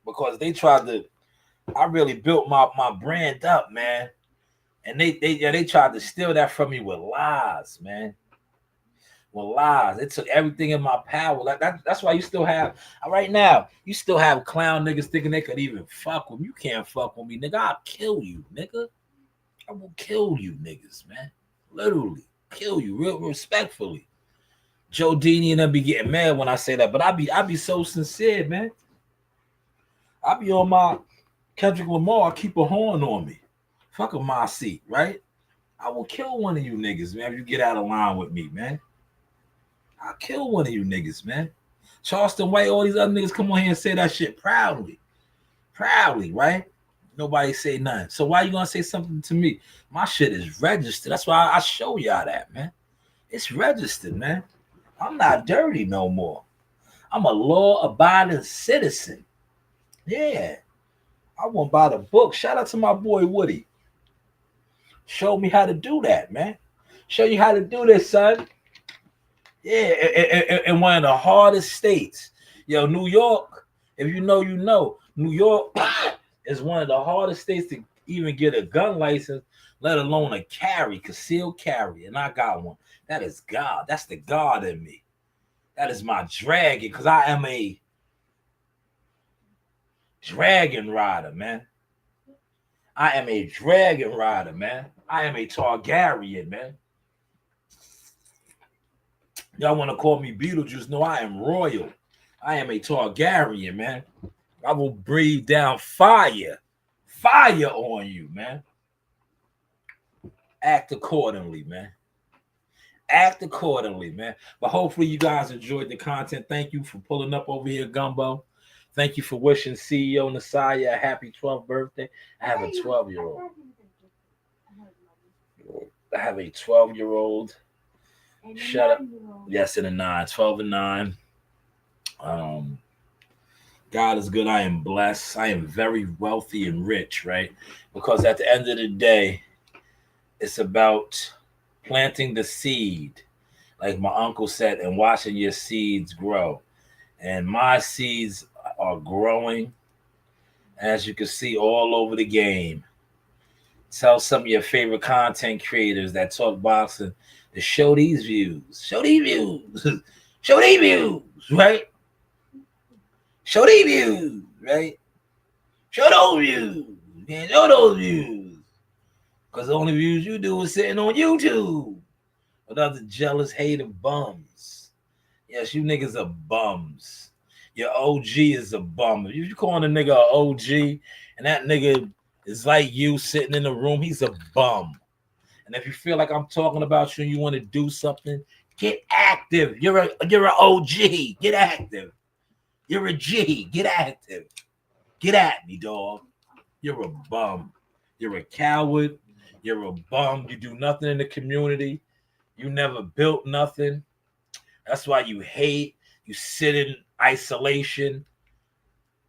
because they tried to. I really built my brand up, man, and they tried to steal that from me with lies, man. With lies, it took everything in my power. Like that's why you still have right now. You still have clown niggas thinking they could even fuck with me. You can't fuck with me, nigga. I'll kill you, nigga. I will kill you, niggas, man. Literally kill you, real respectfully. Joe Dini and them be getting mad when I say that, but I be so sincere, man. I be on my Kendrick Lamar, keep a horn on me. Fuck a my seat, right? I will kill one of you niggas, man, if you get out of line with me, man. I'll kill one of you niggas, man. Charleston White, all these other niggas come on here and say that shit proudly. Proudly, right? Nobody say nothing. So why you gonna say something to me? My shit is registered. That's why I show y'all that, man. It's registered, man. I'm not dirty no more. I'm a law-abiding citizen. Yeah. I won't buy the book. Shout out to my boy Woody. Show me how to do that, man. Show you how to do this, son. Yeah, in one of the hardest states. Yo, New York, if you know, you know. New York is one of the hardest states to even get a gun license, let alone a concealed carry. And I got one. That is God. That's the God in me. That is my dragon, because I am a dragon rider, man. I am a dragon rider, man. I am a Targaryen, man. Y'all want to call me Beetlejuice? No, I am royal. I am a Targaryen, man. I will breathe down fire on you, man. Act accordingly, man. Act accordingly, man. But hopefully you guys enjoyed the content. Thank you for pulling up over here, Gumbo. Thank you for wishing CEO Nasaya a happy 12th birthday. I have a 12-year-old. I have a 12-year-old. Shut up. Yes, and a 9. 12 and 9. God is good. I am blessed. I am very wealthy and rich, right? Because at the end of the day, it's about planting the seed, like my uncle said, and watching your seeds grow. And my seeds are growing, as you can see, all over the game. Tell some of your favorite content creators that talk boxing to show these views. Show these views. Show these views, right? Show these views, right? Show those views. You can't show those views. Because the only views you do is sitting on YouTube with other jealous, hating bums. Yes, you niggas are bums. Your OG is a bum. If you calling a nigga an OG and that nigga is like you sitting in the room, he's a bum. And if you feel like I'm talking about you and you want to do something, get active. You're an OG. Get active. You're a G. Get active. Get at me, dog. You're a bum. You're a coward. You're a bum. You do nothing in the community. You never built nothing. That's why you hate. You sit in isolation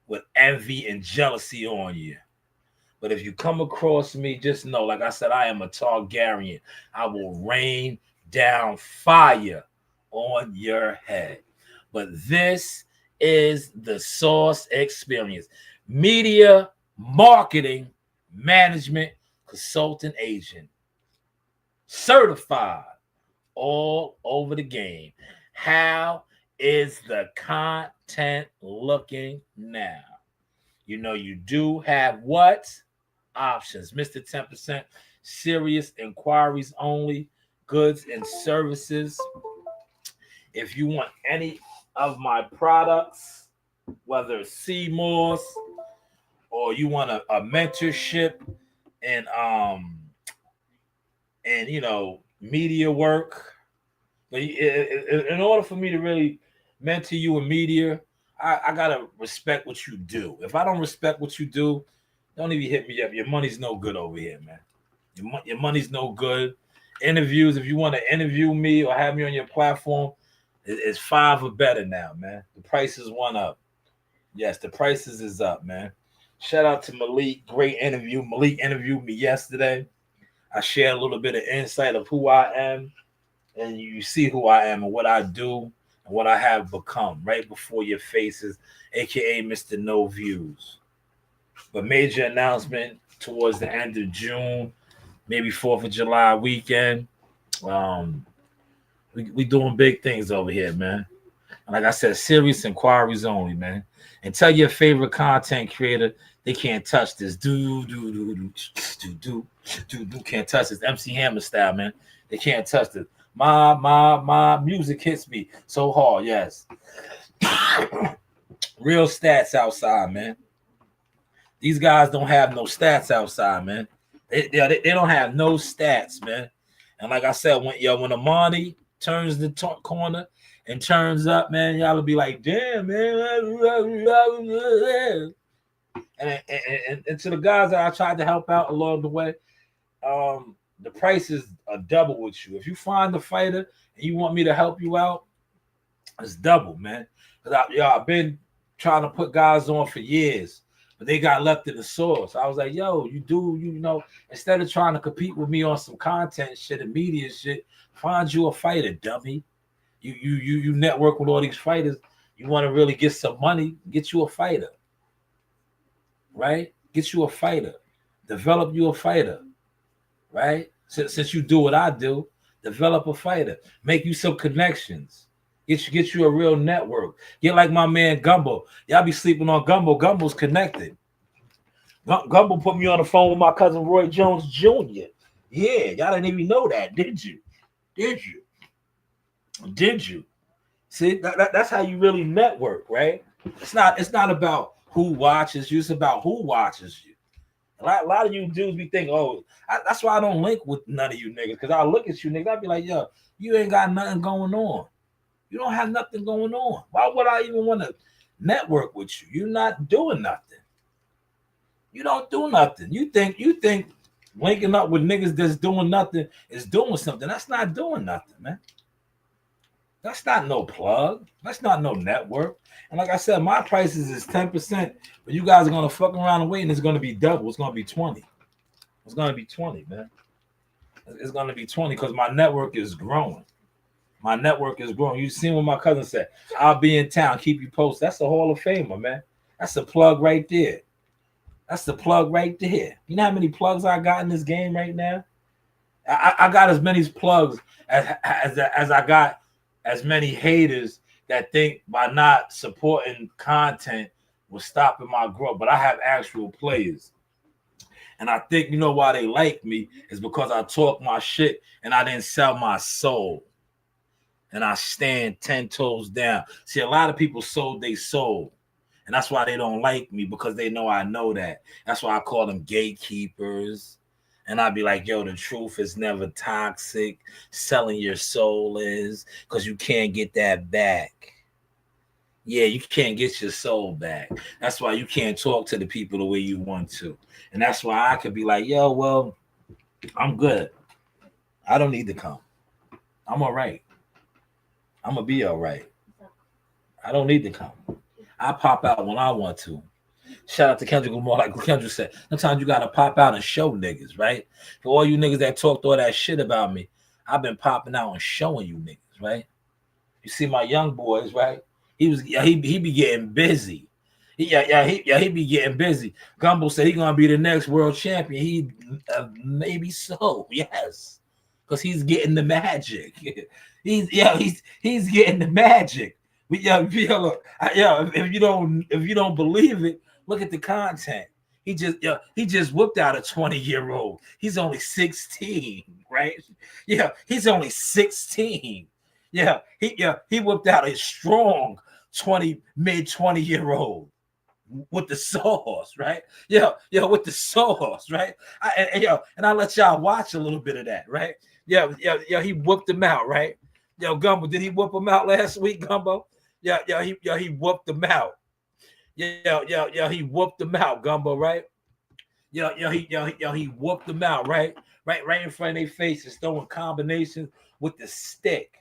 with envy and jealousy on you. But if you come across me, just know, like I said, I am a Targaryen. I will rain down fire on your head. But this is the Source Experience. Media, marketing, management, consultant agent. Certified all over the game. How is the content looking now? You know, you do have what? Options. Mr. 10%, serious inquiries only, goods and services. If you want any of my products, whether it's CMOS or you want a mentorship and you know media work, but in order for me to really mentor you in media, I gotta respect what you do. If I don't respect what you do, don't even hit me up. Your money's no good over here, man. Your money's no good. Interviews, if you want to interview me or have me on your platform, it's 5 or better now, man. The prices went up. Yes, the prices is up, man. Shout out to Malik. Great interview. Malik interviewed me yesterday. I shared a little bit of insight of who I am, and you see who I am and what I do and what I have become right before your faces, aka Mr. No Views. But major announcement towards the end of June, maybe 4th of July weekend. Um, we doing big things over here, man. And like I said, serious inquiries only, man. And tell your favorite content creator they can't touch this. Do can't touch this. MC Hammer style, man. They can't touch this. My music hits me so hard, yes. Real stats outside, man. These guys don't have no stats outside, man. They don't have no stats, man. And like I said, when Amani turns the corner and turns up, man, y'all will be like, damn, man. And to the guys that I tried to help out along the way, the prices are double with you. If you find a fighter and you want me to help you out, it's double, man. Because I've been trying to put guys on for years, but they got left in the source. I was like, yo, you know, instead of trying to compete with me on some content shit and media shit, find you a fighter, dummy. You network with all these fighters. You want to really get some money, get you a fighter. Right? Get you a fighter. Develop you a fighter. Right? Since you do what I do, develop a fighter. Make you some connections. Get you a real network. Get like my man Gumbo. Y'all be sleeping on Gumbo. Gumbo's connected. Gumbo put me on the phone with my cousin Roy Jones Jr. Yeah, y'all didn't even know that, did you? Did you? See, that's how you really network, right? It's not about who watches you, it's about who watches you. A lot of you dudes be thinking, that's why I don't link with none of you niggas, because I look at you niggas, I'll be like, yo, you ain't got nothing going on. You don't have nothing going on. Why would I even want to network with you? You're not doing nothing. You don't do nothing. You think linking up with niggas that's doing nothing is doing something. That's not doing nothing, man. That's not no plug. That's not no network. And like I said, my prices is 10%, but you guys are gonna fuck around and wait, and it's gonna be double. It's gonna be 20. It's gonna be 20, man. It's gonna be 20 because my network is growing. My network is growing. You seen what my cousin said. I'll be in town. Keep you posted. That's the Hall of Famer, man. That's a plug right there. That's the plug right there. You know how many plugs I got in this game right now? I got as many plugs as I got as many haters that think by not supporting content was stopping my growth. But I have actual players. And I think, you know why they like me is because I talk my shit and I didn't sell my soul. And I stand 10 toes down. See, a lot of people sold their soul. And that's why they don't like me, because they know I know that. That's why I call them gatekeepers. And I'd be like, yo, the truth is never toxic. Selling your soul is, because you can't get that back. Yeah, you can't get your soul back. That's why you can't talk to the people the way you want to. And that's why I could be like, yo, well, I'm good. I don't need to come. I'm all right. I'm gonna be all right. I don't need to come. I pop out when I want to. Shout out to Kendrick Lamar, like Kendrick said. Sometimes you gotta pop out and show niggas, right? For all you niggas that talked all that shit about me, I've been popping out and showing you niggas, right? You see my young boys, right? He be getting busy. He be getting busy. Gumbo said he gonna be the next world champion. He maybe so, yes, because he's getting the magic. He's getting the magic. Look, if you don't believe it, look at the content. He just whipped out a 20-year-old. He's only 16, right? Yeah, he's only 16. He whipped out a strong 20-year-old with the sauce, right? With the sauce, right? And I let y'all watch a little bit of that, right? He whipped him out, right? Gumbo, did he whip him out last week, Gumbo? He whooped them out. He whooped them out, Gumbo, right? He whooped them out, right? Right in front of their faces, throwing combinations with the stick.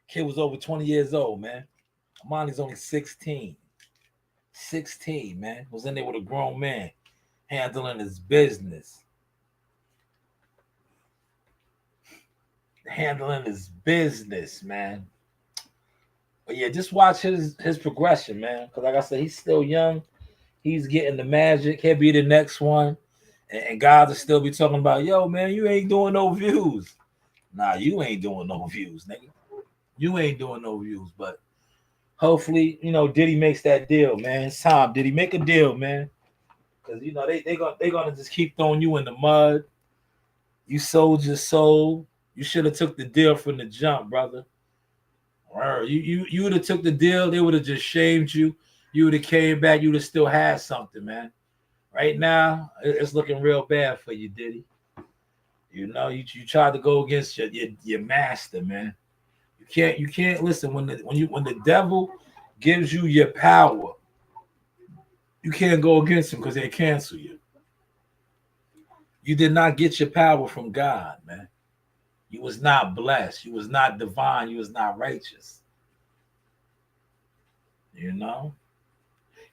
Kid was over 20 years old, man. Amani's only 16. 16, man. Was in there with a grown man, handling his business. Man. But yeah, just watch his progression, man. Because like I said, he's still young. He's getting the magic. He'll be the next one. And guys will still be talking about, yo, man, you ain't doing no views. Nah, you ain't doing no views, nigga. You ain't doing no views. But hopefully, Diddy makes that deal, man. It's time. Diddy, make a deal, man. Because, they gonna just keep throwing you in the mud. You sold your soul. You should have took the deal from the jump, brother. You would have took the deal. They would have just shamed you. You would have came back. You would have still had something, man. Right now, it's looking real bad for you, Diddy. You tried to go against your master, man. You can't listen when the devil gives you your power. You can't go against him because they cancel you. You did not get your power from God, man. You was not blessed. You was not divine. You was not righteous. And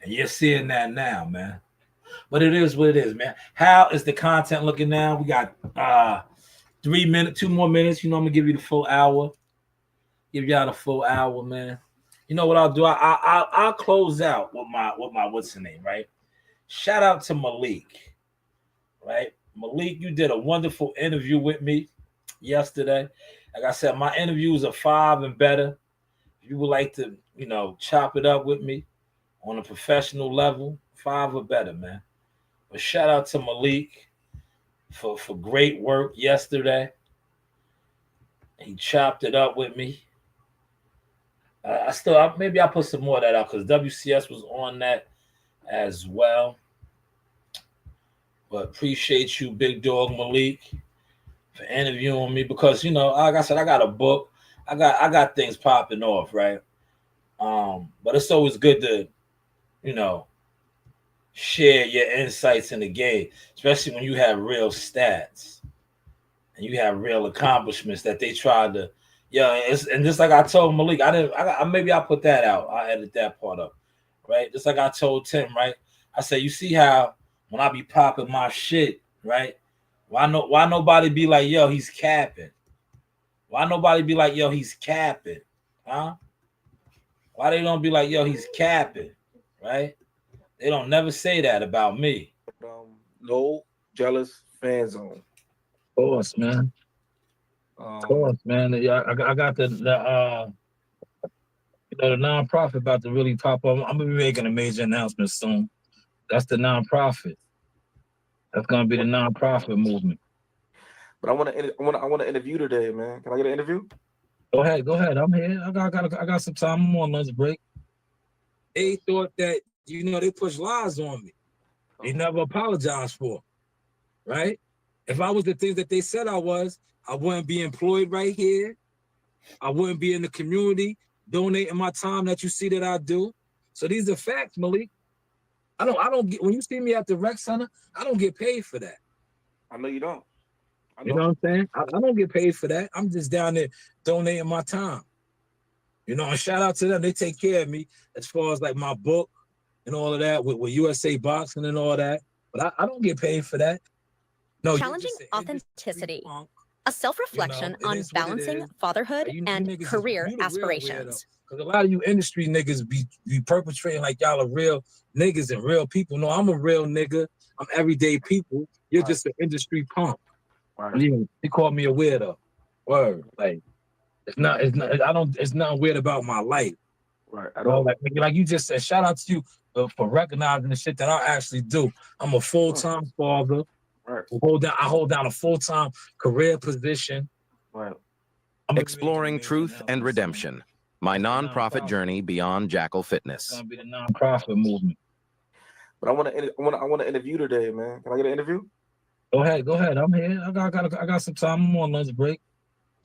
you're seeing that now, man. But it is what it is, man. How is the content looking now? We got 3 minutes, 2 more minutes. I'm gonna give you the full hour. Give y'all the full hour, man. You know what I'll do? I'll close out with my what's the name, right? Shout out to Malik, right? Malik, you did a wonderful interview with me yesterday. Like I said, my interviews are 5 and better. If you would like to, chop it up with me on a professional level, 5 or better, man. But shout out to Malik for great work yesterday. He chopped it up with me. Maybe I'll put some more of that out because WCS was on that as well. But appreciate you, Big Dog Malik, for interviewing me because like I said, I got a book. I got things popping off, right? But it's always good to, share your insights in the game, especially when you have real stats and you have real accomplishments that they tried to. And just like I told Malik, maybe I'll put that out. I'll edit that part up, right? Just like I told Tim, right? I said, you see how when I be popping my shit, right? Why nobody be like, yo, he's capping? Why nobody be like, yo, he's capping? Huh? Why they don't be like, yo, he's capping, right? They don't never say that about me. No jealous fan zone. Of course, man. Of course, man. Yeah, I got the nonprofit about to really pop up. I'm gonna be making a major announcement soon. That's the nonprofit. That's gonna be the nonprofit movement. But I want to interview today, man. Can I get an interview? Go ahead. I'm here. I got some time. I'm on lunch break. They thought that they pushed lies on me. They never apologized for, right? If I was the things that they said I was, I wouldn't be employed right here. I wouldn't be in the community donating my time that you see that I do. So these are facts, Malik. I don't get when you see me at the rec center, I don't get paid for that. I know you don't. I You know know. what I'm saying? I don't get paid for that. I'm just down there donating my time. You know, and shout out to them. They take care of me as far as like my book and all of that with USA Boxing and all that. But I don't get paid for that. No, Challenging authenticity, a self-reflection on balancing fatherhood and career aspirations. Because a lot of you industry niggas be perpetrating like y'all are real niggas and real people. No, I'm a real nigga. I'm everyday people. You're just an industry punk. They call me a weirdo. Word. Like it's not. It's not weird about my life. Right. At all. Like you just said. Shout out to you for recognizing the shit that I actually do. I'm a full-time father. Right. I hold down a full-time career position. Right. Exploring Truth and Redemption, my nonprofit journey beyond Jackal Fitness. It's gonna be the nonprofit movement. But I want to interview today, man. Can I get an interview? Go ahead. I'm here. I got some time. I'm on lunch break.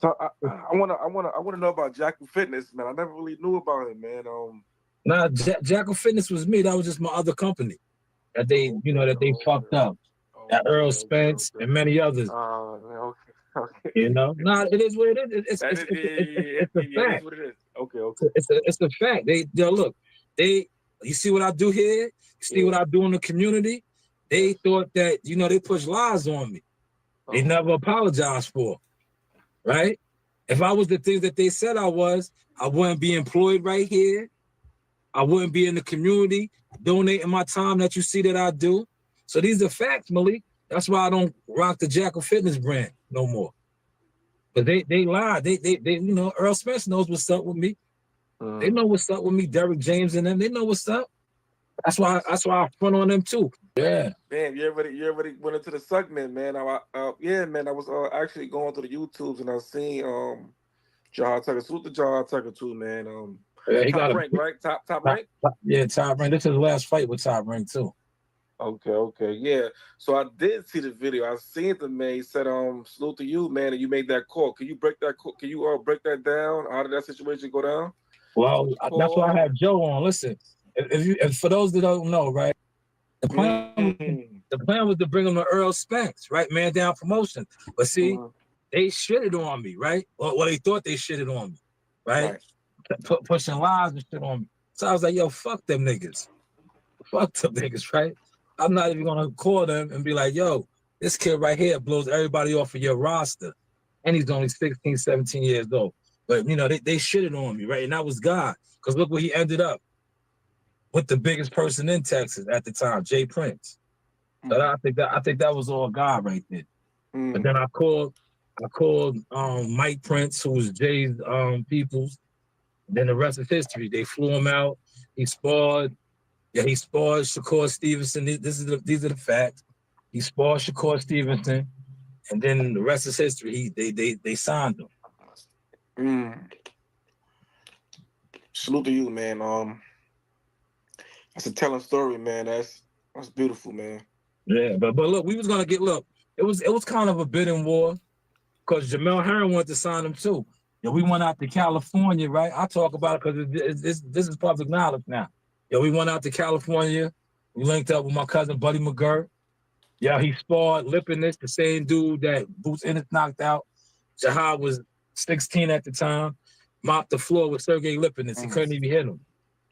So I want to know about Jackal Fitness, man. I never really knew about it, man. Nah, Jackal Fitness was me. That was just my other company that they fucked up. That Earl Spence and many others. Okay. You know, it is what it is. It's a fact. What it is. Okay. It's a fact. You see what I do here? You see what I do in the community? They thought that, they pushed lies on me. They never apologized for, right? If I was the things that they said I was, I wouldn't be employed right here. I wouldn't be in the community donating my time that you see that I do. So these are facts, Malik. That's why I don't rock the Jackal Fitness brand no more. But they lied. They Earl Spence knows what's up with me. They know what's up with me. Derrick James and them, they know what's up. That's why I front on them too. Yeah. Man, you already went into the segment, man. I was actually going through the YouTubes and I seen Jahar Tucker. Salute to Jahar Tucker too, man. Yeah, he top got rank, right? Top rank? Yeah, Top Rank. This is his last fight with Top Rank too. Okay, yeah. So I did see the video. I seen the man. He said, salute to you, man, and you made that call. Can you break that call? Can you break that down? How did that situation go down? Well, that's why I had Joe on. Listen, if for those that don't know, right, the plan was to bring him to Earl Spence, right, Man Down Promotion. But see, they shitted on me, right? Well, they thought they shitted on me, right? Pushing lies and shit on me. So I was like, yo, fuck them niggas. Fuck them niggas, right? I'm not even gonna call them and be like, yo, this kid right here blows everybody off of your roster. And he's only 16, 17 years old. But they shitted on me, right? And that was God. Because look where he ended up. With the biggest person in Texas at the time, Jay Prince. So I think that was all God right there. But then I called Mike Prince, who was Jay's peoples. Then the rest is history. They flew him out. He sparred. Yeah, he sparred Shakur Stevenson. These are the facts. He sparred Shakur Stevenson, and then the rest is history. They signed him. Salute to you, man. That's a telling story, man. That's beautiful, man. Yeah, but look, we was gonna get It was kind of a bidding war because Jamel Herring wanted to sign him too. We went out to California, right? I talk about it because this is public knowledge now. We went out to California. We linked up with my cousin Buddy McGirt. Yeah, he sparred Lipinus, the same dude that Boots Ennis knocked out. Jahar was 16 at the time. Mopped the floor with Sergey Lipinus. He couldn't even hit him.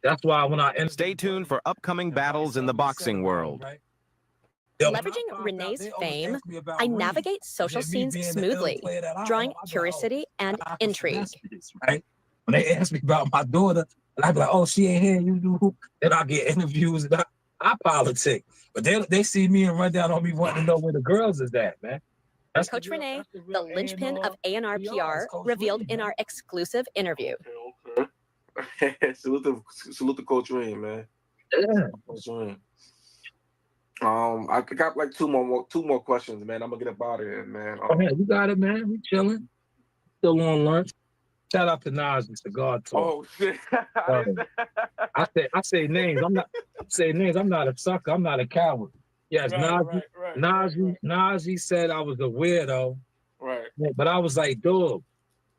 That's why when I ended. Stay tuned for upcoming battles in the boxing world. Right? Leveraging Renee's fame, I navigate social scenes smoothly, drawing curiosity and intrigue. Right? When they ask me about my daughter, and I be like, "Oh, she ain't here." You do. Then I get interviews and I politic, but they see me and run down on me wanting to know where the girls is at, man. That's Coach Renee, the linchpin of A&R PR, revealed in our exclusive interview. Okay. salute to Coach Renee, man. Yeah. Coach Renee. I got like two more questions, man. I'm gonna get up out of here, man. You got it, man. We chilling. Still on lunch. Shout out to Nas and Cigar Talk. Oh shit! I say names. I'm not a sucker. I'm not a coward. Yes, right. Najee said I was a weirdo. Right. But I was like, dog,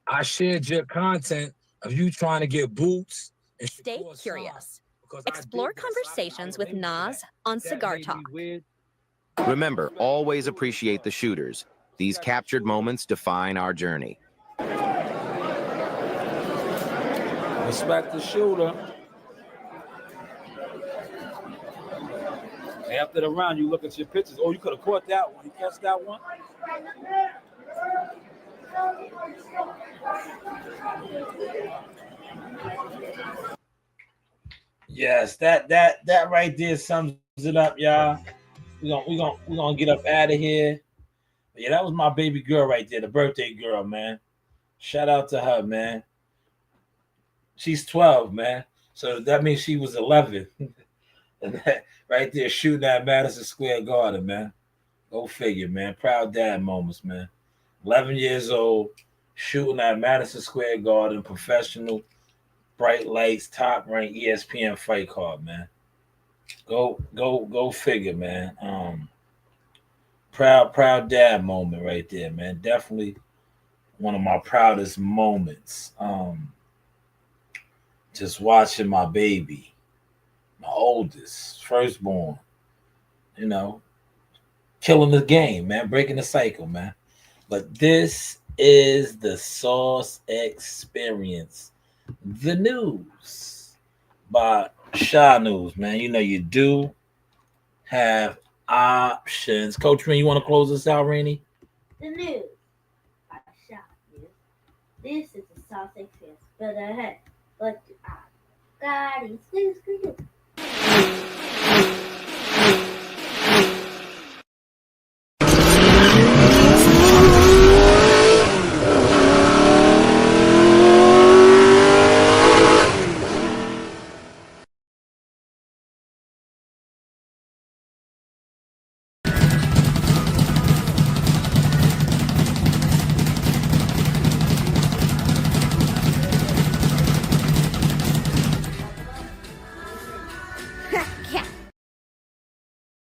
I shared your content of you trying to get boots. And stay curious. Explore conversations with Nas on Cigar Talk. Remember, always appreciate the shooters. These captured moments define our journey. Respect the shooter. After the round, you look at your pictures. Oh, you could have caught that one. You catch that one? Yes, that right there sums it up, y'all. We gonna get up out of here. But yeah, that was my baby girl right there, the birthday girl, man. Shout out to her, man. She's 12, man. So that means she was 11. And that right there shooting at Madison Square Garden, man. Go figure, man. Proud dad moments, man. 11 years old, shooting at Madison Square Garden, professional, bright lights, top ranked ESPN fight card, man. Go figure, man. Proud dad moment right there, man. Definitely one of my proudest moments. Just watching my baby, my oldest, firstborn, killing the game, man, breaking the cycle, man. But this is the Sauce Experience, the news by Shanewz, man. You do have options. Coach Rain, you want to close us out, Rainey? The news by Shanewz. This is the Sauce Experience. But hey, but God is